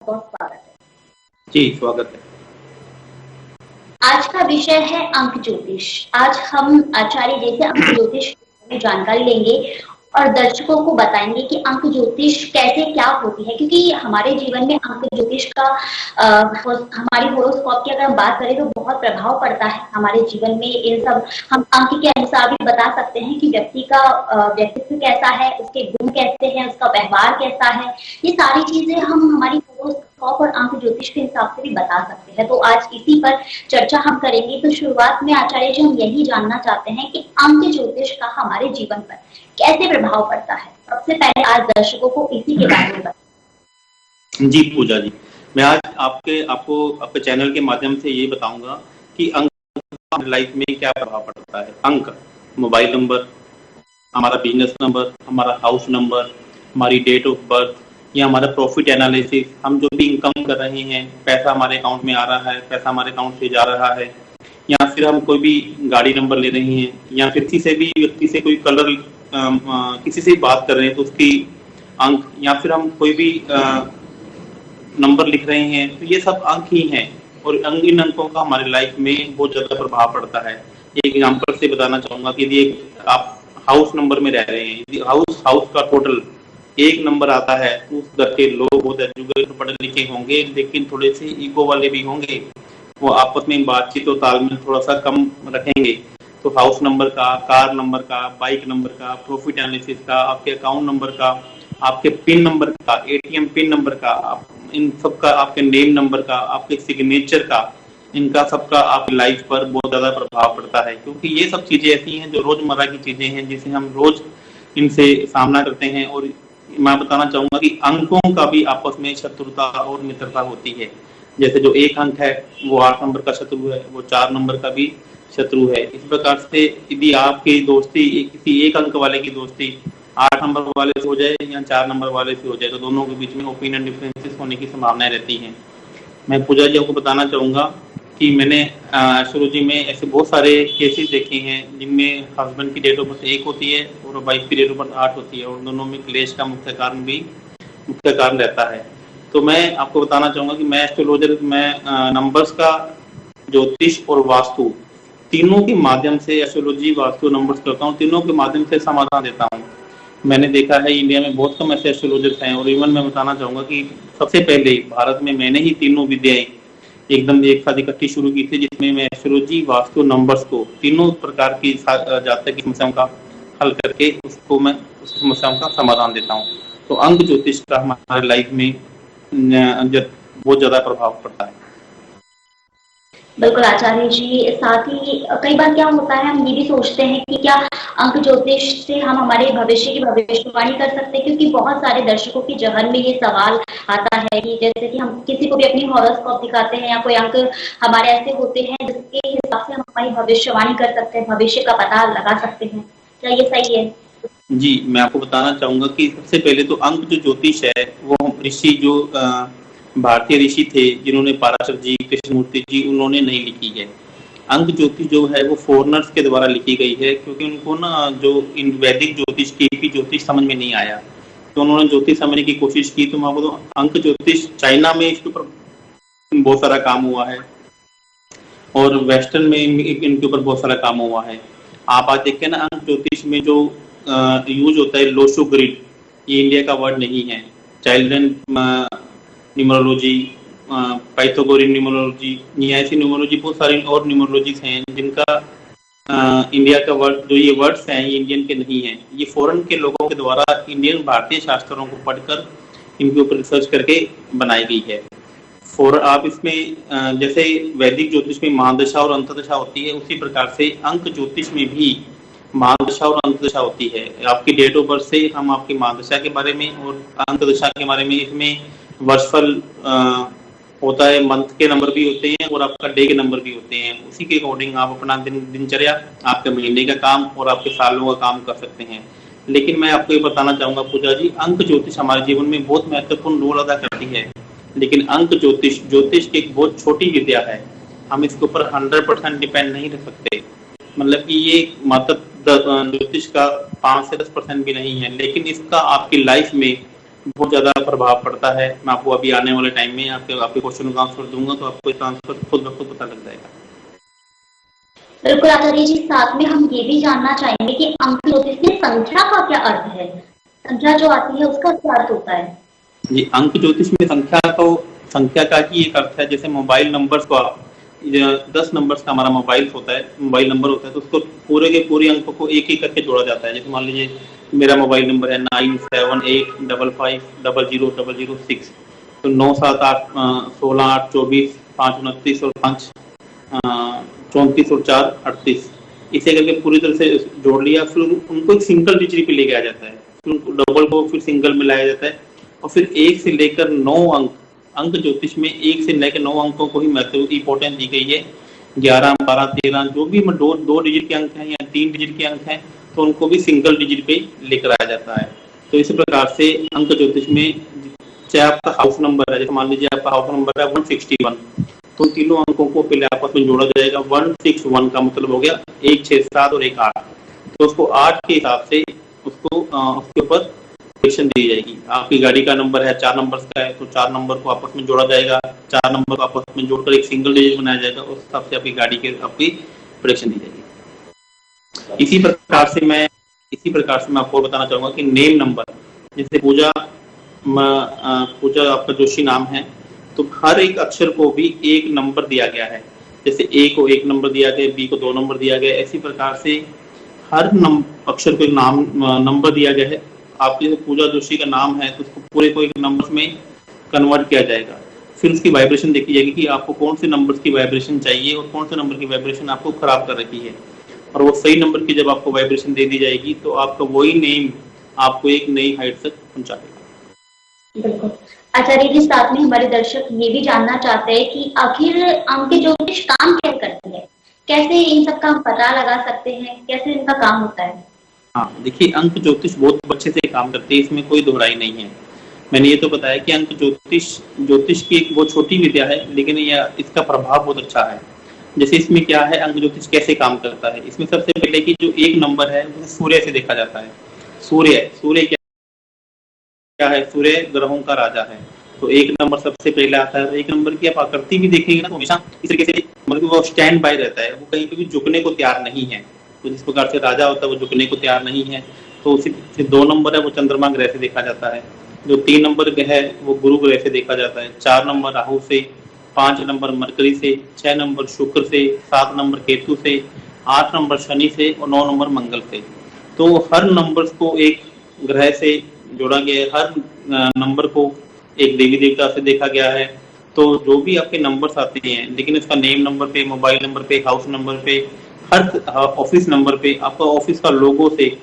बहुत स्वागत है। जी स्वागत है। आज का विषय है अंक ज्योतिष। आज हम आचार्य जी से अंक ज्योतिष में जानकारी लेंगे और दर्शकों को बताएंगे कि अंक ज्योतिष कैसे क्या होती है, क्योंकि हमारे जीवन में अंक ज्योतिष का हमारी होरोस्कोप की अगर हम बात करें तो बहुत प्रभाव पड़ता है हमारे जीवन में। इन सब हम अंक के अनुसार भी बता सकते हैं कि व्यक्ति का व्यक्तित्व कैसा है, उसके गुण कैसे हैं, उसका व्यवहार कैसा है। ये सारी चीजें हम हमारी होरोस्कोप और अंक ज्योतिष के हिसाब से भी बता सकते हैं। तो आज इसी पर चर्चा हम करेंगे। तो शुरुआत में आचार्य जी हम यही जानना चाहते हैं कि अंक ज्योतिष का हमारे जीवन पर कैसे प्रभाव पड़ता है। सबसे पहले आज दर्शकों को इसी के बारे में बताएं। जी पूजा जी, मैं आज आपको आपके चैनल के माध्यम से ये बताऊंगा कि अंक का लाइफ में क्या प्रभाव पड़ता है। अंक मोबाइल नंबर, हमारा बिजनेस नंबर, हमारा हाउस नंबर, हमारी डेट ऑफ बर्थ या हमारा प्रॉफिट एनालिसिस, हम जो भी इनकम कर रहे हैं, पैसा हमारे अकाउंट में आ रहा है, पैसा हमारे अकाउंट से जा रहा है, या फिर हम कोई भी गाड़ी नंबर ले रहे हैं, या फिर किसी से भी व्यक्ति से कोई कलर किसी से बात कर रहे हैं तो उसकी अंक, या फिर हम कोई भी नंबर लिख रहे हैं, तो ये सब अंक ही हैं। और इन अंकों का हमारी लाइफ में बहुत ज्यादा प्रभाव पड़ता है। एक एग्जांपल से बताना चाहूंगा कि यदि आप हाउस नंबर में रह रहे हैं, यदि हाउस का टोटल एक नंबर आता है तो उस घर के लोग बहुत एजुकेटेड पढ़े लिखे होंगे, लेकिन थोड़े से ईगो वाले भी होंगे। वो आपस में बातचीत और तालमेल थोड़ा सा कम रखेंगे। तो हाउस नंबर का, कार नंबर का, बाइक नंबर का, प्रॉफिट एनालिसिस का, आपके अकाउंट नंबर का, आपके पिन नंबर का, एटीएम पिन नंबर का, इन सब का, आपके नेम नंबर का, आपके सिग्नेचर का, इनका सबका आपकी लाइफ पर बहुत ज्यादा प्रभाव पड़ता है। क्योंकि ये सब चीजें ऐसी हैं जो रोजमर्रा की चीजें हैं जिसे हम रोज इनसे सामना करते हैं। और मैं बताना चाहूंगा कि अंकों का भी आपस में शत्रुता और मित्रता होती है। जैसे जो एक अंक है वो 8 नंबर का शत्रु है, वो 4 नंबर का भी शत्रु है। इस प्रकार से यदि आपकी दोस्ती किसी एक अंक वाले की दोस्ती 8 नंबर वाले से हो जाए या 4 नंबर वाले से हो जाए, तो दोनों के बीच में ओपिनियन डिफरेंसेस होने की संभावनाएं रहती हैं। मैं पूजा जी आपको बताना चाहूंगा कि मैंने एस्ट्रोलॉजी में ऐसे बहुत सारे केसेस देखे हैं जिनमें हस्बैंड की डेट ऑफ बर्थ 1 होती है और वाइफ की डेट ऑफ बर्थ 8 होती है, और दोनों में क्लेश का मुख्य कारण रहता है। तो मैं आपको बताना चाहूंगा कि मैं एस्ट्रोलॉजर, मैं नंबर्स का, ज्योतिष और वास्तु तीनों के माध्यम से, एस्ट्रोलॉजी, वास्तु, नंबर्स करता हूँ, तीनों के माध्यम से समाधान देता हूँ। मैंने देखा है इंडिया में बहुत कम ऐसे एस्ट्रोलॉजर्स हैं, और इवन मैं बताना चाहूंगा कि सबसे पहले भारत में मैंने ही तीनों विद्याएं एकदम एक साथ इकट्ठी शुरू की थी, जिसमें मैं एस्ट्रोलॉजी, वास्तु, नंबर्स को तीनों प्रकार की जातक की समस्याओं का हल करके उसको मैं उस समस्याओं का समाधान देता हूँ। तो अंक ज्योतिष का हमारे लाइफ में बहुत ज्यादा प्रभाव पड़ता है। बिल्कुल आचार्य जी, साथ ही कई बार क्या होता है, हम ये भी सोचते हैं कि क्या अंक ज्योतिष से हम हमारे भविष्य की भविष्यवाणी कर सकते हैं, क्योंकि बहुत सारे दर्शकों की जहन में ये सवाल आता है कि जैसे कि हम किसी को भी अपनी हॉरोस्कोप दिखाते हैं या कोई अंक हमारे ऐसे होते हैं जिसके हिसाब से हम हमारी भविष्यवाणी कर सकते हैं, भविष्य का पता लगा सकते हैं। क्या ये सही है? जी, मैं आपको बताना चाहूंगा कि सबसे पहले तो अंक जो ज्योतिष है वो ऋषि, जो भारतीय ऋषि थे जिन्होंने पाराशर जी, कृष्णमूर्ति जी, उन्होंने नहीं लिखी है। अंक ज्योतिष जो है वो फॉरेनर्स के द्वारा लिखी गई है, क्योंकि उनको ना जो इन वैदिक ज्योतिष, केपी ज्योतिष समझ में नहीं आया, तो उन्होंने ज्योतिष समझने की कोशिश की। तो मैं आपको तो अंक ज्योतिष चाइना में इसके ऊपर बहुत सारा काम हुआ है, और वेस्टर्न में इनके ऊपर बहुत सारा काम हुआ है। आप आज देखें ना, अंक ज्योतिष में जो यूज होता है लोशो ग्रिड, ये इंडिया का वर्ड नहीं है। चाइल्ड्रन न्यूमरोलॉजी, पाइथागोरियन न्यूमरोलॉजी, ऐसी न्यूमरोलॉजी, बहुत सारी और न्यूमरोलॉजीज हैं जिनका इंडिया का वर्ड, जो ये वर्ड्स हैं ये इंडियन के नहीं हैं। ये फॉरेन के लोगों के द्वारा इंडियन भारतीय शास्त्रों को पढ़कर इनके ऊपर रिसर्च करके बनाई गई है। आप इसमें जैसे वैदिक ज्योतिष में महादशा और अंतदशा होती है, उसी प्रकार से अंक ज्योतिष में भी महादशा और अंतदशा होती है। आपकी डेट ऑफ बर्थ से हम आपकी महादशा के बारे में और अंतदशा के बारे में, इसमें वर्षफल होता है, मंथ के नंबर भी होते हैं और आपका डे के नंबर भी होते हैं। उसी के अकॉर्डिंग आप अपना दिनचर्या, आपके महीने का काम और आपके सालों का काम कर सकते हैं। लेकिन मैं आपको ये बताना चाहूंगा पूजा जी, अंक ज्योतिष हमारे जीवन में बहुत महत्वपूर्ण रोल अदा करती है, लेकिन अंक ज्योतिष की एक बहुत छोटी विद्या है। हम इसके ऊपर 100% डिपेंड नहीं रह सकते। मतलब कि ये मात्र ज्योतिष का 5 से 10% भी नहीं है, लेकिन इसका आपकी लाइफ में बहुत ज़्यादा प्रभाव पड़ता है। मैं आपको अभी आने वाले टाइम में आपके क्वेश्चन का आंसर दूंगा, तो आपको इसका आंसर खुद ब खुद पता लग जाएगा। बिल्कुल आचार्य जी, साथ में हम ये भी जानना चाहेंगे कि अंक ज्योतिष में संख्या का क्या अर्थ है? संख्या जो आती है उसका क्या अर्थ होता है? जी, अंक ज्योतिष में संख्या का ही एक अर्थ है। जैसे मोबाइल नंबर्स को आप 10 नंबर्स का हमारा मोबाइल मोबाइल नंबर होता है, तो उसको पूरे के पूरे अंकों को एक एक करके जोड़ा जाता है। जैसे मान लीजिए मेरा मोबाइल नंबर है 9785550006, तो 9 7 8 16 8 24 5 29 और 5 34 और 4 38, इसे करके पूरी तरह से जोड़ लिया। फिर उनको एक सिंगल डिजिट पे लेके आ जाता है, फिर उनको डबल को फिर सिंगल में लाया जाता है, और फिर 1 से लेकर 9 अंक ज्योतिष में 1 से लेकर 9 अंकों को ही महत्व इंपॉर्टेंस दी गई है। 11 12 13 जो भी दो डिजिट के अंक हैं या 3 डिजिट के अंक हैं, तो उनको भी सिंगल डिजिट पे लेकर आया जाता है। तो इसी प्रकार से अंक ज्योतिष में चाहे आपका हाउस नंबर है, जैसे मान लीजिए आपका हाउस नंबर है 161, तो तीनों अंकों को पहले आपस में जोड़ा जाएगा। 161 का मतलब हो गया 1 6 7 और 1 8, तो उसको 8 के हिसाब से उसके ऊपर प्रेडिक्शन दी जाएगी। आपकी गाड़ी का नंबर है 4 नंबर का है, तो 4 नंबर को आपस में जोड़ा जाएगा, 4 नंबर को आपस में जोड़कर एक सिंगल डिजिट बनाया जाएगा, उस हिसाब से आपकी गाड़ी की आपकी प्रेडिक्शन दी जाएगी। इसी प्रकार से मैं आपको बताना चाहूंगा कि नेम नंबर, जैसे पूजा आपका जोशी नाम है, तो हर एक अक्षर को भी एक नंबर दिया गया है। जैसे ए को 1 नंबर दिया गया, बी को 2 नंबर दिया गया, इसी प्रकार से हर अक्षर को एक नंबर दिया गया है। आपके जैसे पूजा जोशी का नाम है, तो उसको पूरे को एक नंबर में कन्वर्ट किया जाएगा। फिर उसकी वाइब्रेशन देखी जाएगी कि आपको कौन से नंबर की वाइब्रेशन चाहिए और कौन से नंबर की वाइब्रेशन आपको खराब कर रखी है, और वो सही नंबर की जब आपको वाइब्रेशन दे दी जाएगी, तो आपका वही नेम आपको एक नई हाइट तक पहुंचाएगा। बिल्कुल आचार्य जी, साथ में हमारे दर्शक ये भी जानना चाहते हैं कि आखिर अंक ज्योतिष काम क्या करती है, कैसे इन सब का हम पता लगा सकते हैं, कैसे इनका काम होता है? हाँ, देखिए अंक ज्योतिष बहुत अच्छे से काम करते हैं, इसमें कोई दोहराई नहीं है। मैंने ये तो बताया कि अंक ज्योतिष की एक बहुत छोटी विद्या है, लेकिन यह इसका प्रभाव बहुत अच्छा है। जैसे इसमें क्या है, अंक ज्योतिष कैसे काम करता है, इसमें सबसे पहले कि जो एक नंबर है वो सूर्य से देखा जाता है। सूर्य क्या है, सूर्य ग्रहों का राजा है, तो एक नंबर सबसे पहले आता है। एक नंबर की आप आकृति भी देखेंगे ना, तो हमेशा इस तरीके से मतलब वो स्टैंड बाय रहता है, वो कहीं पे भी झुकने को तैयार नहीं है। तो जिस प्रकार से राजा होता है वो झुकने को तैयार नहीं है, तो उसी से 2 नंबर है वो चंद्रमा ग्रह से देखा जाता है। जो 3 नंबर है वो गुरु ग्रह से देखा जाता है, 4 नंबर राहु से, 5 नंबर मरकरी से, 6 नंबर शुक्र से, 7 नंबर केतु से, 8 नंबर शनि से और 9 नंबर मंगल से। तो हर नंबर को एक ग्रह से जोड़ा गया है, हर नंबर को एक देवी देवता से देखा गया है। तो जो भी आपके नंबर्स आते हैं, लेकिन इसका नेम नंबर पे, मोबाइल नंबर पे, हाउस नंबर पे, हर ऑफिस नंबर पे, आपका ऑफिस का लोगो से,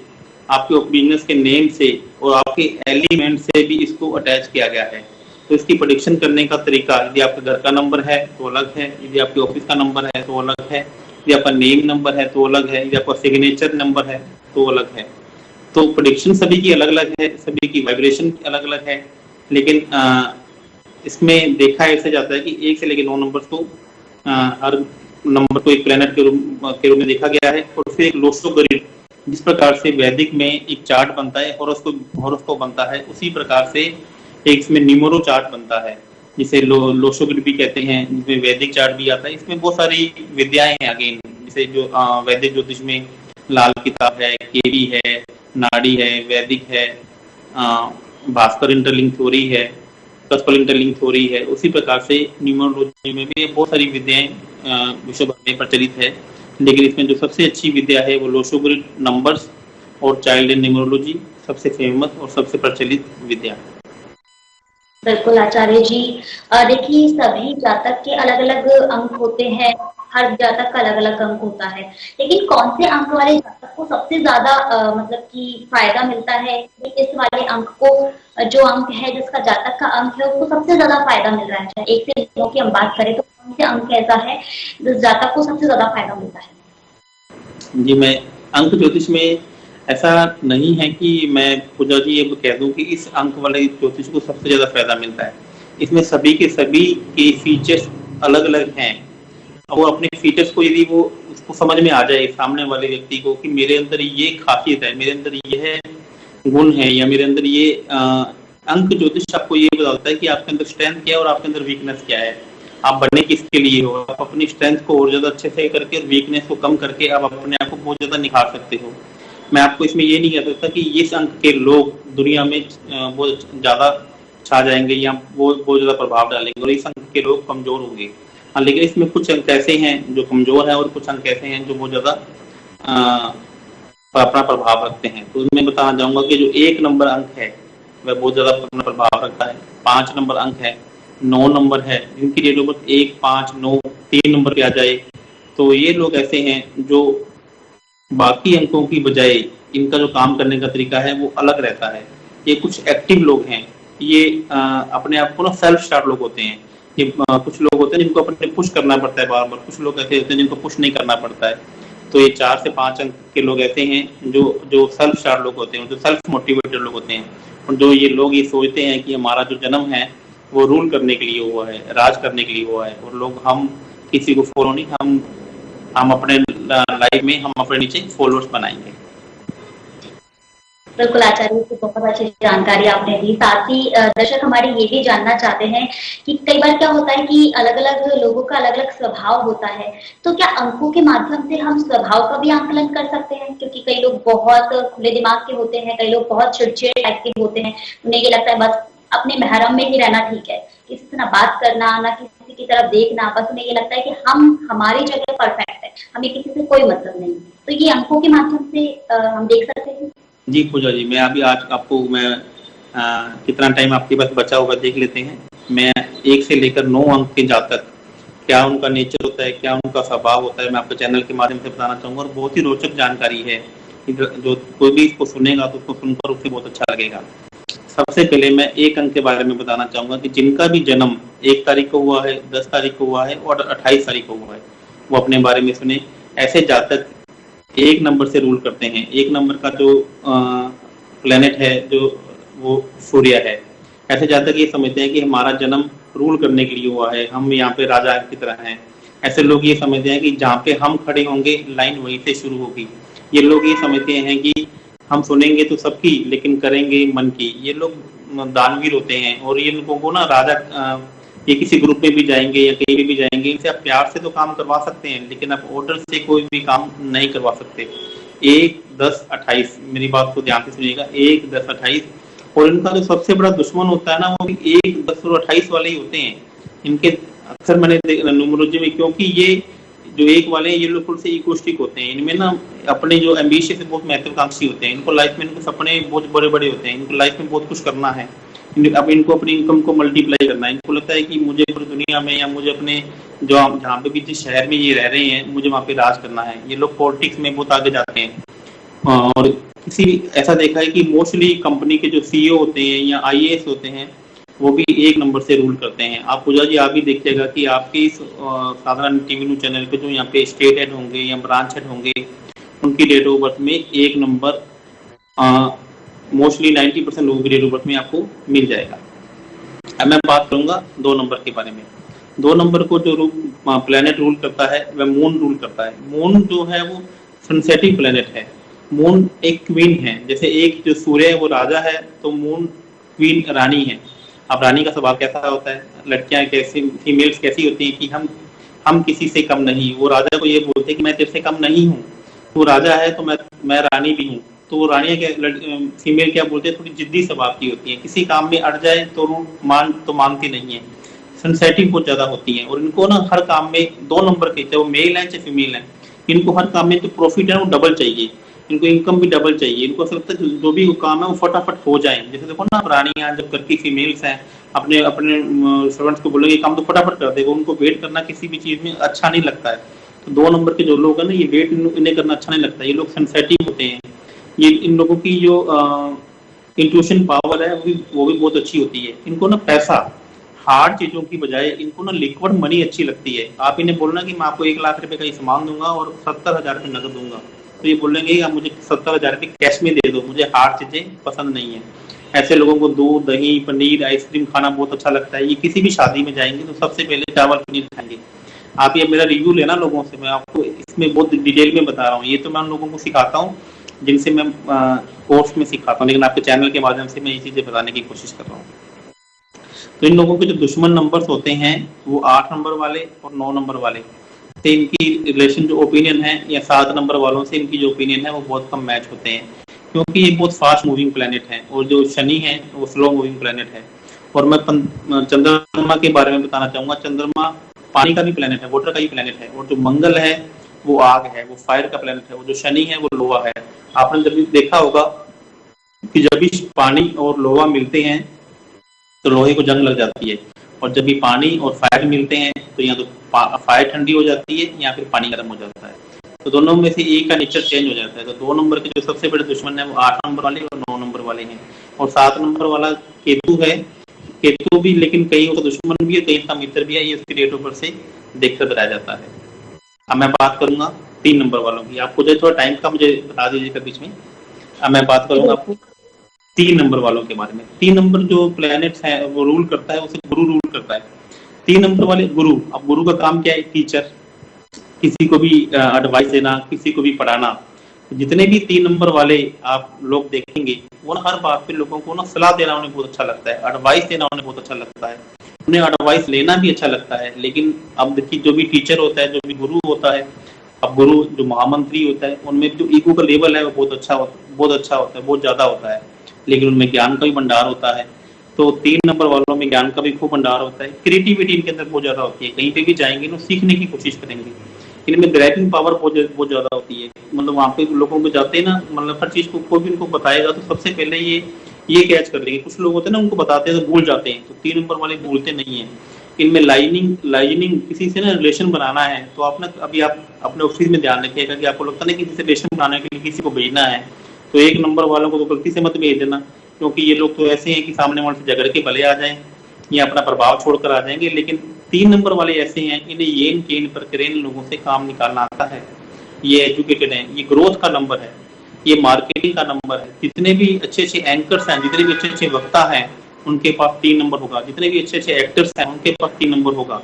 आपके बिजनेस के नेम से और आपके एलिमेंट से भी इसको अटैच किया गया है। तो इसकी प्रेडिक्शन करने का तरीका, यदि आपके घर का नंबर है तो अलग है, यदि आपके ऑफिस का नंबर है तो अलग है, यदि आपका नेम नंबर है तो अलग है, यदि आपका सिग्नेचर नंबर है तो अलग है। तो प्रेडिक्शन सभी की अलग अलग है, सभी की वाइब्रेशन अलग अलग है, लेकिन इसमें देखा ऐसे जाता है कि 1 से लेकर 9 नंबर्स को हर नंबर को एक प्लेनेट के रूप में देखा गया है। और फिर एक लोस्टोग्रिड, जिस प्रकार से वैदिक में एक चार्ट बनता है, हॉरोस्कोप बनता है, उसी प्रकार से एक इसमें न्यूमरो चार्ट बनता है, जिसे लोस्टोग्रिड भी कहते हैं, जिसमें वैदिक चार्ट भी आता है। इसमें बहुत सारी विद्याएं हैं अगेन, जैसे जो वैदिक ज्योतिष में लाल किताब है, केवी है, नाड़ी है, वैदिक है, भास्कर इंटरलिंक थ्योरी है, कस्पल इंटरलिंक थ्योरी है। उसी प्रकार से न्यूमरोलॉजी में भी बहुत सारी विद्याएं विश्व भर में प्रचलित है, लेकिन इसमें जो सबसे अच्छी विद्या है वो लोस्टोग्रिड नंबर्स और चाइल्ड एंड न्यूमरोलॉजी सबसे फेमस और सबसे प्रचलित विद्या है। बिल्कुल आचार्य जी, देखिए सभी जातक के अलग अलग अंक होते हैं, हर जातक का अलग अलग अंक होता है, लेकिन कौन से अंक वाले जातक को सबसे ज्यादा मतलब कि फायदा मिलता है, इस वाले अंक को, जो अंक है जिसका जातक का अंक है उसको सबसे ज्यादा फायदा मिल रहा है? 1 से 9 की हम बात करें तो कौन से अंक ऐसा है जिस जातक को सबसे ज्यादा फायदा मिलता है? जी, मैं अंक ज्योतिष में ऐसा नहीं है कि मैं पूजा जी ये कह दूं कि इस अंक वाले ज्योतिष को सबसे ज्यादा फायदा मिलता है। इसमें सभी के फीचर्स अलग अलग हैं, वो अपने फीचर्स को यदि वो उसको समझ में आ जाए सामने वाले व्यक्ति को कि मेरे अंदर ये खासियत है, मेरे अंदर यह गुण है, या मेरे अंदर ये अंक ज्योतिष आपको ये बताता है कि आपके अंदर स्ट्रेंथ क्या है और आपके अंदर वीकनेस क्या है। आप बनने किसके लिए हो। आप अपनी स्ट्रेंथ को और ज्यादा अच्छे से करके और वीकनेस को कम करके आप अपने आप को बहुत ज्यादा निखार सकते हो। मैं आपको इसमें ये नहीं कह सकता कि इस अंक के लोग दुनिया में बहुत ज्यादा छा जाएंगे या वो बहुत ज्यादा प्रभाव डालेंगे और इस अंक के लोग कमजोर होंगे। हाँ, लेकिन इसमें कुछ अंक ऐसे हैं जो कमजोर हैं और कुछ अंक ऐसे हैं जो बहुत ज्यादा अपना प्रभाव रखते हैं। तो मैं बताना चाहूंगा कि जो 1 नंबर अंक है वह बहुत ज्यादा अपना प्रभाव रखता है। 5 नंबर अंक है, 9 नंबर है, जिनकी डेट ऑफ बर्थ 1, 5, 9, 3 नंबर पे आ जाए तो ये लोग ऐसे हैं जो बाकी अंकों की बजाय इनका जो काम करने का तरीका है वो अलग रहता है। ये कुछ एक्टिव लोग हैं। ये अपने आप को ना सेल्फ स्टार्ट लोग होते हैं। ये कुछ लोग होते हैं जिनको अपने पुश करना पड़ता है बार बार, कुछ लोग ऐसे होते हैं जिनको पुश नहीं करना पड़ता है। तो ये 4 से 5 अंक के लोग ऐसे हैं जो जो सेल्फ स्टार्ट लोग होते हैं, जो सेल्फ मोटिवेटेड लोग होते हैं। और जो ये लोग ये सोचते हैं कि हमारा जो जन्म है वो रूल करने के लिए हुआ है, राज करने के लिए हुआ है और लोग हम किसी को फॉलो नहीं, हम अपने लाइफ में हम अपने नीचे फॉलोअर्स बनाएंगे। बिल्कुल आचार्य जी, बहुत अच्छी जानकारी आपने दी। साथ ही दर्शक हमारे ये भी जानना चाहते हैं कि कई बार क्या होता है कि अलग अलग लोगों का अलग अलग स्वभाव होता है, तो क्या अंकों के माध्यम से हम स्वभाव का भी आंकलन कर सकते हैं? क्योंकि कई लोग बहुत खुले दिमाग के होते हैं, कई लोग बहुत चिड़चिड़े टाइप के होते हैं, उन्हें ये लगता है बस अपने महरम में ही रहना ठीक है, किसी से ना बात करना, ना किसी की तरफ देखना, बस उन्हें ये लगता है कि हम हमारी जगह परफेक्ट है, हमें किसी से कोई मतलब नहीं। तो ये अंकों के माध्यम से हम देख सकते हैं। जी पूजा जी, मैं अभी आज आपको कितना टाइम आपके पास बचा होगा देख लेते हैं। मैं 1 से लेकर 9 अंक के जातक क्या उनका नेचर होता है, क्या उनका स्वभाव होता है, मैं आपके चैनल के माध्यम से बताना चाहूंगा और बहुत ही रोचक जानकारी है। जो कोई भी इसको सुनेगा तो उसको सुनकर उसे बहुत अच्छा लगेगा। सबसे पहले मैं 1 अंक के बारे में बताना चाहूंगा कि जिनका भी जन्म 1 तारीख को हुआ है, 10 तारीख को हुआ है और 28 तारीख को हुआ है, वो अपने बारे में सुने। ऐसे जातक 1 नंबर से रूल करते हैं। 1 नंबर का जो प्लेनेट है जो वो सूर्य है। ऐसे जातक ये समझते हैं कि हमारा जन्म रूल करने के लिए हुआ है, हम यहाँ पे राजा की तरह हैं। ऐसे लोग ये समझते हैं कि जहाँ पे हम खड़े होंगे लाइन वहीं से शुरू होगी। ये लोग ये समझते हैं कि हम सुनेंगे तो सबकी लेकिन करेंगे मन की। ये लोग दानवीर होते हैं और ये लोगों को ना राजा ये किसी ग्रुप में भी जाएंगे या कहीं भी जाएंगे, इनसे आप प्यार से तो काम करवा सकते हैं लेकिन आप ऑर्डर से कोई भी काम नहीं करवा सकते। 1, 10, 28 मेरी बात को ध्यान से सुनिएगा। 1, 10, 28 और इनका जो सबसे बड़ा दुश्मन होता है ना वो भी 1, 10 और 28 वाले ही होते हैं। इनके अक्सर मैंने न्यूमरोलॉजी में, क्योंकि ये जो 1 वाले हैं ये लोग थोड़े से इगोइस्टिक होते हैं। इनमें ना अपने जो एम्बिशियस है बहुत महत्वाकांक्षी होते हैं। इनको लाइफ में इनके सपने बहुत बड़े बड़े होते हैं। इनको लाइफ में बहुत कुछ करना है। अब इनको अपनी इनकम को मल्टीप्लाई करना है। इनको लगता है कि मुझे पूरी दुनिया में या मुझे अपने जो जहाँ पे भी जिस शहर में ये रह रहे हैं मुझे वहाँ पे राज करना है। ये लोग पॉलिटिक्स में बहुत आगे जाते हैं और किसी ऐसा देखा है कि मोस्टली कंपनी के जो सीईओ होते हैं या आईएएस होते हैं वो भी 1 नंबर से रूल करते हैं। आप पूजा जी आप भी देखिएगा कि आपके इस साधारण टीवी न्यूज चैनल पे जो यहाँ पे स्टेट हेड होंगे या ब्रांच हेड होंगे उनकी डेट ऑफ बर्थ में 1 नंबर मोस्टली 90% लोगों की डेट ऑफ बर्थ में आपको मिल जाएगा। अब मैं बात करूंगा 2 नंबर के बारे में। 2 नंबर को जो प्लेनेट रूल करता है वह मून रूल करता है। मून जो है वो सनसेटिंग प्लेनेट है। मून एक क्वीन है। जैसे एक जो सूर्य है वो राजा है तो मून क्वीन रानी है। अब रानी का स्वभाव कैसा होता है, लड़कियां कैसी, फीमेल्स कैसी होती हैं कि हम किसी से कम नहीं। वो राजा को ये बोलते हैं कि मैं तेरे से कम नहीं हूँ, तू राजा है तो मैं रानी भी हूँ। तो वो रानियां क्या, फीमेल क्या बोलते हैं, थोड़ी जिद्दी स्वभाव की होती है। किसी काम में अड़ जाए तो मानती नहीं है। सेंसिटिव बहुत ज्यादा होती है और इनको ना हर काम में 2 नंबर के, चाहे वो मेल है चाहे फीमेल है, इनको हर काम में जो प्रॉफिट है वो डबल चाहिए। इनको इनकम भी डबल चाहिए। इनको ऐसा लगता है जो भी काम है वो फटाफट हो जाए। जैसे देखो ना रानियां जब घर की फीमेल्स हैं अपने सर्वेंट्स को बोलेंगे काम तो फटाफट कर देगा। उनको वेट करना किसी भी चीज में अच्छा नहीं लगता है। तो 2 नंबर के जो लोग हैं ना ये वेट इन्हें करना अच्छा नहीं लगता। ये लोग सेंसिटिव होते हैं। ये इन लोगों की जो इंट्यूशन पावर है वो भी बहुत अच्छी होती है। इनको ना पैसा हार्ड चीजों की बजाय इनको ना लिक्विड मनी अच्छी लगती है। आप इन्हें बोलना कि मैं आपको 1 लाख रुपए का ये सामान दूंगा और 70,000 रुपये नकद दूंगा तो ये बोलेंगे आप मुझे 70,000 रुपये कैश में दे दो, मुझे हार्ड चीजें पसंद नहीं है। ऐसे लोगों को दूध, दही, पनीर, आइसक्रीम खाना बहुत अच्छा लगता है। ये किसी भी शादी में जाएंगे तो सबसे पहले चावल पनीर खाएंगे। आप ये मेरा रिव्यू लेना लोगों से, मैं आपको इसमें बहुत डिटेल में बता रहा हूँ। ये तो मैं उन लोगों को सिखाता हूँ जिनसे मैं कोर्स में सिखाता हूँ, लेकिन आपके चैनल के माध्यम से मैं ये चीज़ें बताने की कोशिश कर रहा हूँ। तो इन लोगों के जो दुश्मन नंबर्स होते हैं वो 8 नंबर वाले और 9 नंबर वाले से इनकी रिलेशन जो ओपिनियन है, या 7 नंबर वालों से इनकी जो ओपिनियन है वो बहुत कम मैच होते हैं, क्योंकि ये बहुत फास्ट मूविंग प्लेनेट है, और जो शनि है वो स्लो मूविंग प्लेनेट है। और मैं चंद्रमा के बारे में बताना चाहूंगा। चंद्रमा पानी का भी प्लेनेट है, वाटर का ही प्लेनेट है, और जो मंगल है वो आग है, वो फायर का प्लेनेट है, और जो शनि है वो लोहा है। आपने जब भी देखा होगा कि जब भी पानी और लोहा मिलते हैं तो लोहे को जंग लग जाती है, और जब भी पानी और फायर मिलते हैं तो या तो फायर ठंडी हो जाती है या फिर पानी गर्म हो जाता है। तो दोनों में से एक का नेचर चेंज हो जाता है। तो 2 नंबर के जो सबसे बड़े दुश्मन है वो 8 नंबर वाले और 9 नंबर वाले हैं। और 7 नंबर वाला केतु है। केतु भी लेकिन कहीं उसका दुश्मन भी है, कहीं उसका मित्र भी है, ये उसकी डेट ऑफ बर्थ से देखकर बताया जाता है। अब मैं बात करूंगा 3 नंबर वालों की। आपको जो थोड़ा टाइम का मुझे बता दीजिएगा बीच में। अब मैं बात करूंगा आपको 3 नंबर वालों के बारे में। 3 नंबर जो प्लैनेट्स है वो रूल करता है, उसे गुरु रूल करता है। 3 नंबर वाले गुरु, अब गुरु का काम क्या है? टीचर, किसी को भी एडवाइस देना, किसी को भी पढ़ाना। जितने भी 3 नंबर वाले आप लोग देखेंगे वो ना हर बात पे लोगों को ना सलाह देना उन्हें बहुत अच्छा लगता है, एडवाइस देना उन्हें बहुत अच्छा लगता है, उन्हें एडवाइस लेना भी अच्छा लगता है। लेकिन अब देखिए, जो भी टीचर होता है, जो भी गुरु होता है, अब गुरु जो महामंत्री होता है, उनमें जो ईगो का लेवल है वो बहुत अच्छा होता है, बहुत ज्यादा होता है, लेकिन उनमें ज्ञान का भी भंडार होता है। तो 3 नंबर वालों में ज्ञान का भी खूब भंडार होता है। क्रिएटिविटी इनके अंदर बहुत ज्यादा होती है, कहीं पे भी जाएंगे ना सीखने की कोशिश करेंगे। इनमें ग्रैबिंग पावर बहुत ज्यादा होती है। मतलब वहाँ पे लोगों को जाते हैं ना, मतलब हर चीज को कोई भी उनको बताएगा तो सबसे पहले ये कैच कर लेंगे। कुछ लोग होते हैं ना, उनको बताते हैं तो भूल जाते हैं, तो 3 नंबर वाले भूलते नहीं है। इनमें लाइनिंग किसी से ना रिलेशन बनाना है तो आप ना, अभी आप अपने ऑफिस में ध्यान रखिएगा कि आपको लगता है कि किसी रिलेशन बनाने के लिए किसी को भेजना है तो 1 नंबर वालों को तो गलती से मत भेज देना, क्योंकि ये लोग तो ऐसे हैं कि सामने वाले से झगड़ के भले आ जाएं या अपना प्रभाव छोड़कर आ जाएंगे। लेकिन 3 नंबर वाले ऐसे हैं, इन्हें येन केन प्रक्रिया इन लोगों से काम निकालना आता है। ये एजुकेटेड हैं, ये ग्रोथ का नंबर है, ये मार्केटिंग का नंबर है। जितने भी अच्छे एंकर्स हैं, जितने भी अच्छे वक्ता हैं, उनके पास 3 नंबर होगा। जितने भी अच्छे एक्टर्स हैं, उनके पास 3 नंबर होगा,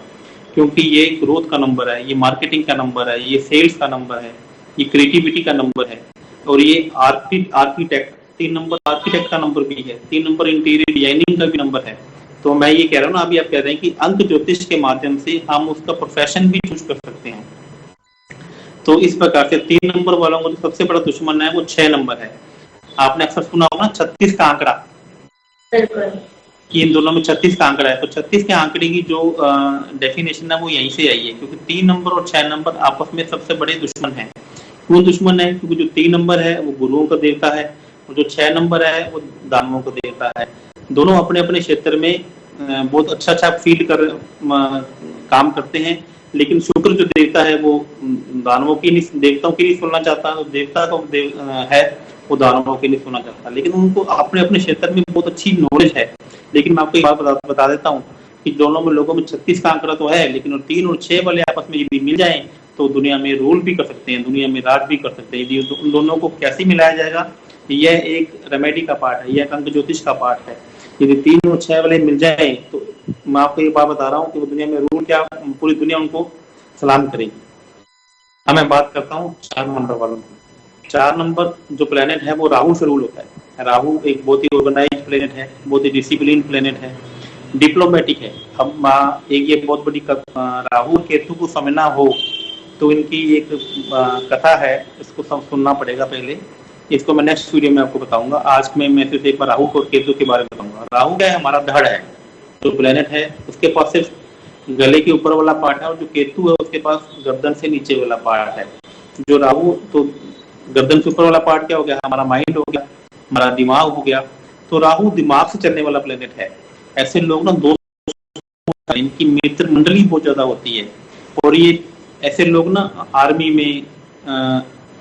क्योंकि ये ग्रोथ का नंबर है, ये मार्केटिंग का नंबर है, ये सेल्स का नंबर है, ये क्रिएटिविटी का नंबर है, और ये आर्किटेक्ट 3 नंबर आर्किटेक्ट का नंबर भी है। 3 नंबर इंटीरियर डिजाइनिंग का भी नंबर है। तो मैं ये कह रहा हूँ ना, अभी आप कह रहे हैं कि अंक ज्योतिष के माध्यम से हम उसका प्रोफेशन भी चूज कर सकते हैं। तो इस प्रकार से 3 नंबर वालों को जो सबसे बड़ा दुश्मन है वो 6 नंबर है। आपने अक्सर सुना होगा ना 36 का आंकड़ा, कि इन दोनों में 36 का आंकड़ा है। तो 36 के आंकड़े की जो डेफिनेशन है वो यहीं से आई है, क्योंकि 3 नंबर और 6 नंबर आपस में सबसे बड़े दुश्मन है। क्यों दुश्मन है? क्योंकि जो 3 नंबर है वो गुरुओं का देवता है, और जो 6 नंबर है वो दानवों का देवता है। दोनों अपने अपने क्षेत्र में बहुत अच्छा फील कर काम करते हैं। लेकिन शुक्र जो देवता है वो दानवों की नहीं, देवताओं की नहीं सुनना चाहता, तो देवता तो है वो दानवों की नहीं सुनना चाहता। लेकिन उनको अपने अपने क्षेत्र में बहुत अच्छी नॉलेज है। लेकिन मैं आपको एक बात बता देता हूँ कि दोनों में लोगों में 36 का आंकड़ा तो है, लेकिन 3 और 6 वाले आपस में यदि मिल जाएं तो दुनिया में रूल भी कर सकते हैं, दुनिया में राज भी कर सकते हैं। यदि उन दोनों को कैसे मिलाया जाएगा, यह एक रेमेडी का पार्ट है, यह अंक ज्योतिष का पार्ट है। यदि 3 और 6 वाले मिल जाए तो मैं आपको ये बात बता रहा हूँ कि वो दुनिया में रूल क्या, पूरी दुनिया उनको सलाम करेगी। अब मैं बात करता हूँ 4 नंबर वालों की। 4 नंबर जो प्लेनेट है वो राहु से रूल होता है। राहु एक बहुत ही ऑर्गेनाइज प्लेनेट है, बहुत ही डिसिप्लिन प्लेनेट है, डिप्लोमेटिक है। अब एक ये बहुत बड़ी राहु केतु को समझना हो तो इनकी एक कथा है, इसको सुनना पड़ेगा पहले। इसको मैं नेक्स्ट वीडियो में आपको बताऊंगा। आज मैं सिर्फ एक बार राहु और केतु के बारे में बताऊंगा। राहु क्या है? हमारा धड़ है, जो प्लेनेट है उसके पास सिर्फ गले के ऊपर वाला पार्ट है, और जो केतु है उसके पास गर्दन से नीचे वाला पार्ट है। जो राहु, तो गर्दन से ऊपर वाला पार्ट क्या हो गया? हमारा माइंड हो गया, हमारा दिमाग हो गया। तो राहु दिमाग से चलने वाला प्लेनेट है। ऐसे लोग ना दोस्त, इनकी मित्र मंडली बहुत ज्यादा होती है, और ये ऐसे लोग ना आर्मी में,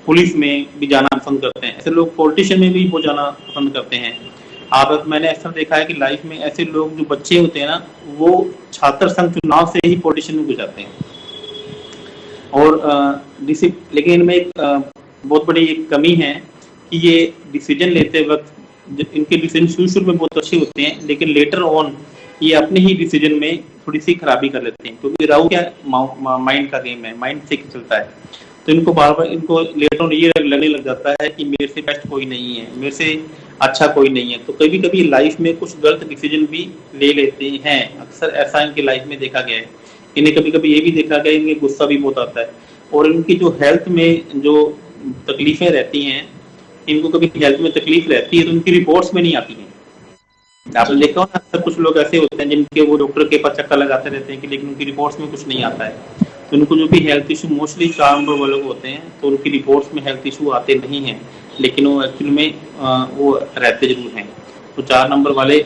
पुलिस में भी जाना पसंद करते हैं। ऐसे लोग पॉलिटिशियन में भी बहुत जाना पसंद करते हैं। मैंने ऐसा देखा है कि लाइफ में ऐसे लोग जो बच्चे होते हैं ना, वो छात्र संघ चुनाव से ही पॉलिटिशियन में जाते हैं। और लेकिन इनमें एक बहुत बड़ी एक कमी है कि ये डिसीजन लेते वक्त इनके डिसीजन शुरू में बहुत अच्छे होते हैं, लेकिन लेटर ऑन ये अपने ही डिसीजन में थोड़ी सी खराबी कर लेते हैं, क्योंकि राहु क्या माइंड का गेम है, माइंड से चलता है। तो इनको बार बार इनको लेटर ऑन ये लगने लग जाता है कि मेरे से बेस्ट कोई नहीं है, मेरे से अच्छा कोई नहीं है। तो कभी कभी लाइफ में कुछ गलत डिसीजन भी ले लेते हैं, अक्सर ऐसा इनकी लाइफ में देखा गया है। इन्हें कभी कभी ये भी देखा गया है, इनके गुस्सा भी बहुत आता है, और इनकी जो हेल्थ में जो तकलीफें रहती हैं, इनको कभी हेल्थ में तकलीफ रहती है तो उनकी रिपोर्ट्स में नहीं आती है। आपने देखा हो ना, अक्सर कुछ लोग ऐसे होते हैं जिनके वो डॉक्टर के पास चक्कर लगाते रहते हैं कि लेकिन उनकी रिपोर्ट्स में कुछ नहीं आता है। तो उनको जो भी हेल्थ इशू मोस्टली 4 नंबर वाले को होते हैं, तो उनकी रिपोर्ट्स में हेल्थ इशू आते नहीं हैं, लेकिन वो एक्चुअल में वो रहते जरूर हैं। तो 4 नंबर वाले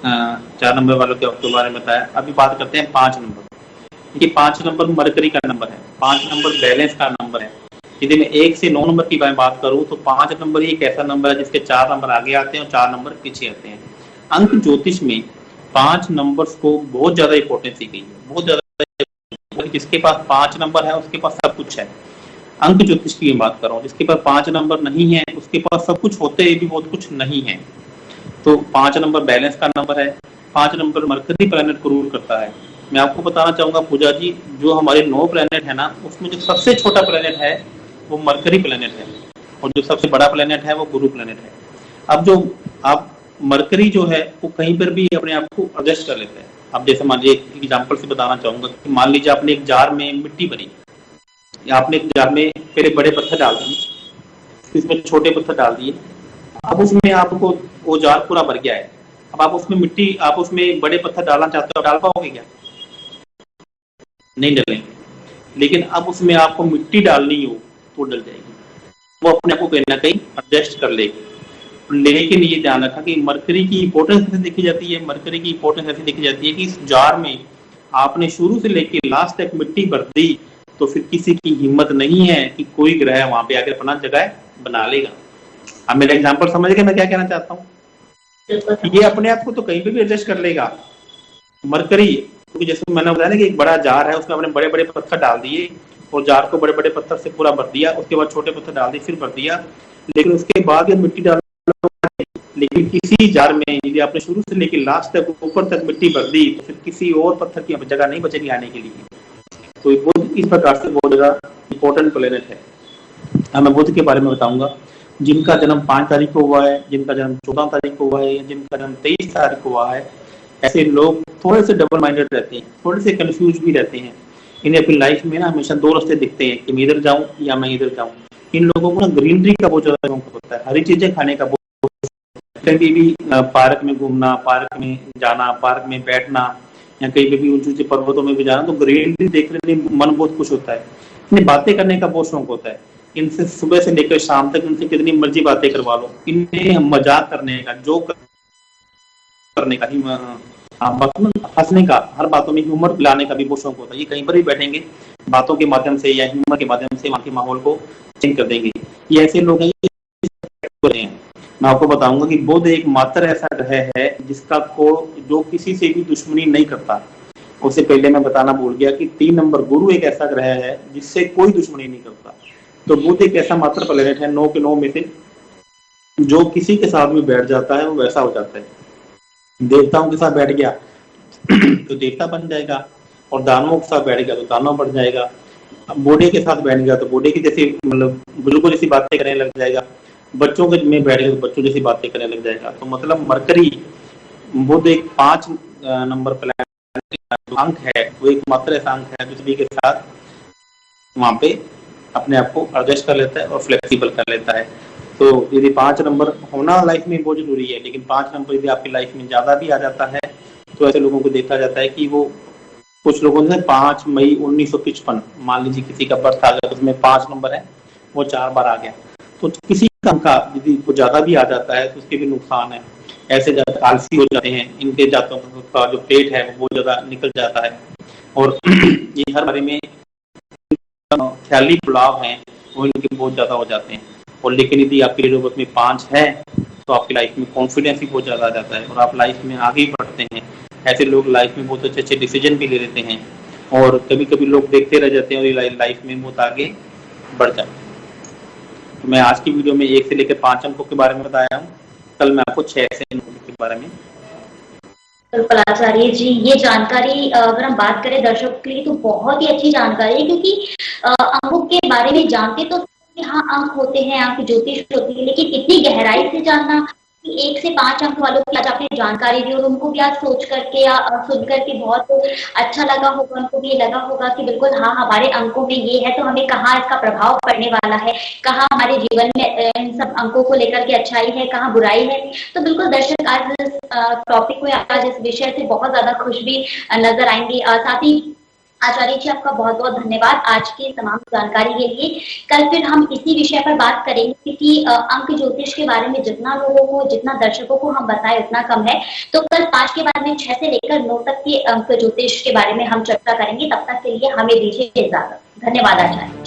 4 नंबर वालों के आपके बारे में बताया। अभी बात करते हैं 5 नंबर। ये 5 नंबर मरकरी का नंबर है, 5 नंबर बैलेंस का नंबर है। यदि मैं 1 से 9 नंबर की बात करूं तो 5 नंबर एक ऐसा नंबर है जिसके 4 नंबर आगे आते हैं और 4 नंबर पीछे आते हैं। अंक ज्योतिष में 5 नंबर्स को बहुत ज्यादा इंपॉर्टेंस दी गई है, बहुत ज्यादा। जिसके पास 5 नंबर है उसके पास सब कुछ है। अंक ज्योतिष की बात कर रहा हूँ, जिसके पास 5 नंबर नहीं है उसके पास सब कुछ होते हुए भी बहुत कुछ नहीं है। तो 5 नंबर बैलेंस का नंबर है, 5 नंबर मरकरी प्लैनेट को रूल करता है। मैं आपको बताना चाहूंगा पूजा जी, जो हमारे 9 प्लैनेट है ना, उसमें जो सबसे छोटा प्लैनेट है वो मरकरी प्लैनेट है, और जो सबसे बड़ा प्लैनेट है वो गुरु प्लैनेट है। अब जो आप मरकरी जो है वो कहीं पर भी अपने आप को एडजस्ट कर लेता है। अब जैसे मान लीजिए एग्जांपल से बताना चाहूंगा कि मान लीजिए आपने एक जार में मिट्टी भरी, या आपने एक जार में पहले बड़े पत्थर डाल दिए, इसमें छोटे पत्थर डाल दिए, अब उसमें आपको वो जार पूरा भर गया है। अब आप उसमें मिट्टी, आप उसमें बड़े पत्थर डालना चाहते हो, डाल पाओगे क्या? नहीं डलेंगे। लेकिन अब उसमें आपको मिट्टी डालनी हो तो डल जाएगी, वो अपने आप को कहीं ना कहीं एडजस्ट कर लेगी। लेकिन ये ध्यान रखा कि मरकरी की इंपॉर्टेंस ऐसे देखी जाती है, मरकरी की इंपॉर्टेंस ऐसी देखी जाती है कि इस जार में आपने शुरू से लेकर लास्ट तक मिट्टी भर दी तो फिर किसी की हिम्मत नहीं है कि कोई ग्रह वहां पे आकर अपना जगह बना लेगा। अब मेरा एग्जांपल समझ गए मैं क्या कहना चाहता हूँ? ये अपने आप को तो कहीं पे भी एडजस्ट कर लेगा मरकरी, क्योंकि जैसे मैंने बताया ना कि एक बड़ा जार है, उसमें आपने बड़े बड़े पत्थर डाल दिए और जार को बड़े बड़े पत्थर से पूरा भर दिया, उसके बाद छोटे पत्थर डाल दिए, फिर भर दिया, लेकिन उसके बाद ये मिट्टी डाल, लेकिन किसी जार में यदि आपने शुरू से लेकर लास्ट तक ऊपर तक मिट्टी भर दी तो फिर किसी और पत्थर की जगह नहीं बचेगी आने के लिए। तो बुध इस प्रकार से बहुत ज्यादा इंपॉर्टेंट प्लेनेट है। अब मैं बुध के बारे में बताऊंगा। जिनका जन्म 5 तारीख को हुआ है, जिनका जन्म 14 तारीख को हुआ है, जिनका जन्म 23 तारीख को हुआ है, ऐसे लोग थोड़े से डबल माइंडेड रहते हैं, थोड़े से कंफ्यूज भी रहते हैं। इन्हें अपनी लाइफ में ना हमेशा 2 रास्ते दिखते हैं कि मैं इधर जाऊं या मैं इधर जाऊं। इन लोगों को ना ग्रीनरी का बहुत ज्यादा शौक होता है, हरी चीजें खाने का, कहीं भी पार्क में घूमना, पार्क में जाना, पार्क में बैठना, या कहीं पे भी ऊंचे ऊंचे पर्वतों में भी जाना, तो ग्रीनरी देखने में मन बहुत खुश होता है। इन्हें बातें करने का बहुत शौक होता है। इनसे सुबह से लेकर शाम तक इनसे कितनी मर्जी बातें करवा लो, इन्हें मजाक करने का, जोक करने का, हंसने का, हर बातों में ह्यूमर लाने का भी बहुत शौक होता है। ये कहीं पर भी बैठेंगे बातों के माध्यम से या ह्यूमर के माध्यम से वहां के माहौल को चेंज कर देंगे। ये ऐसे लोग हैं। मैं आपको बताऊंगा कि बुध एक मात्र ऐसा ग्रह है जिसका को जो किसी से भी दुश्मनी नहीं करता। उससे पहले मैं बताना भूल गया कि 3 नंबर गुरु एक ऐसा ग्रह है जिससे कोई दुश्मनी नहीं करता। तो बुध एक ऐसा मात्र प्लेनेट है 9 के 9 में से जो किसी के साथ भी बैठ जाता है वो वैसा हो जाता है। देवताओं के साथ बैठ गया तो देवता बन जाएगा, और दानवों के साथ बैठ गया तो दानव बन जाएगा। बूढ़े के साथ बैठ गया तो बूढ़े की जैसी, मतलब बुजुर्गों जैसी बातें करने लग जाएगा। बच्चों के में बैठ गया तो बच्चों जैसी बातें करने लग जाएगा। तो मतलब मरकरी बुध एक 5 नंबर प्लैनेट अंक है, वो एक मात्र ऐसा अंक है जो सभी के साथ वहां पे अपने आप को एडजस्ट कर लेता है और फ्लेक्सिबल कर लेता है। तो यदि 5 नंबर होना लाइफ में बहुत जरूरी है, लेकिन 5 नंबर यदि आपकी लाइफ में ज्यादा भी आ जाता है तो ऐसे लोगों को देखा जाता है कि वो, कुछ लोगों ने 5 मई 1955 मान लीजिए किसी का बर्थ आ गया तो उसमें 5 नंबर है, वो 4 बार आ गया। तो किसी का यदि कुछ ज्यादा भी आ जाता है तो उसके भी नुकसान है। ऐसे ज्यादा आलसी हो जाते हैं, इनके जातों का जो पेट है वो बहुत ज्यादा निकल जाता है, और ये हर बारे में ख्याली पुलाव है वो इनके बहुत ज्यादा हो जाते हैं। और लेकिन यदि आपकी जरूरत में 5 है तो आपकी लाइफ में कॉन्फिडेंस भी बहुत ज्यादा आ जाता है और आप लाइफ में आगे बढ़ते हैं। ऐसे लोग लाइफ में बहुत अच्छे अच्छे डिसीजन भी ले लेते हैं, और कभी कभी लोग देखते रह जाते हैं और लाइफ में बहुत आगे बढ़ जाते हैं। तो मैं आज की वीडियो में 1 से लेकर 5 अंकों के बारे में बताया हूँ। कल मैं आपको 6 से 9 के बारे में बिल्कुल आचार्य जी, ये जानकारी अगर हम बात करें दर्शकों के लिए तो बहुत ही अच्छी जानकारी है, क्योंकि अंकों के बारे में जानते तो कि हाँ अंक होते हैं, अंक ज्योतिष होती है, लेकिन इतनी गहराई से जानना कि 1 से 5 अंक वालों की आज आपने जानकारी दी, और उनको भी आज सोच करके या सुन करके बहुत अच्छा लगा होगा, उनको भी ये लगा होगा कि बिल्कुल हाँ हमारे अंकों में ये है तो हमें कहाँ इसका प्रभाव पड़ने वाला है, कहाँ हमारे जीवन में इन सब अंकों को लेकर के अच्छाई है, कहाँ बुराई है। तो बिल्कुल दर्शक आज इस टॉपिक को, आज इस विषय से बहुत ज्यादा खुश भी नजर आएंगे। साथ ही आचार्य जी आपका बहुत बहुत धन्यवाद आज की तमाम जानकारी के लिए। कल फिर हम इसी विषय पर बात करेंगे कि अंक ज्योतिष के बारे में जितना लोगों को, जितना दर्शकों को हम बताएं उतना कम है। तो कल 5 के बाद में 6 से लेकर 9 तक के अंक ज्योतिष के बारे में हम चर्चा करेंगे। तब तक के लिए हमें दीजिए इजाजत। धन्यवाद आचार्य।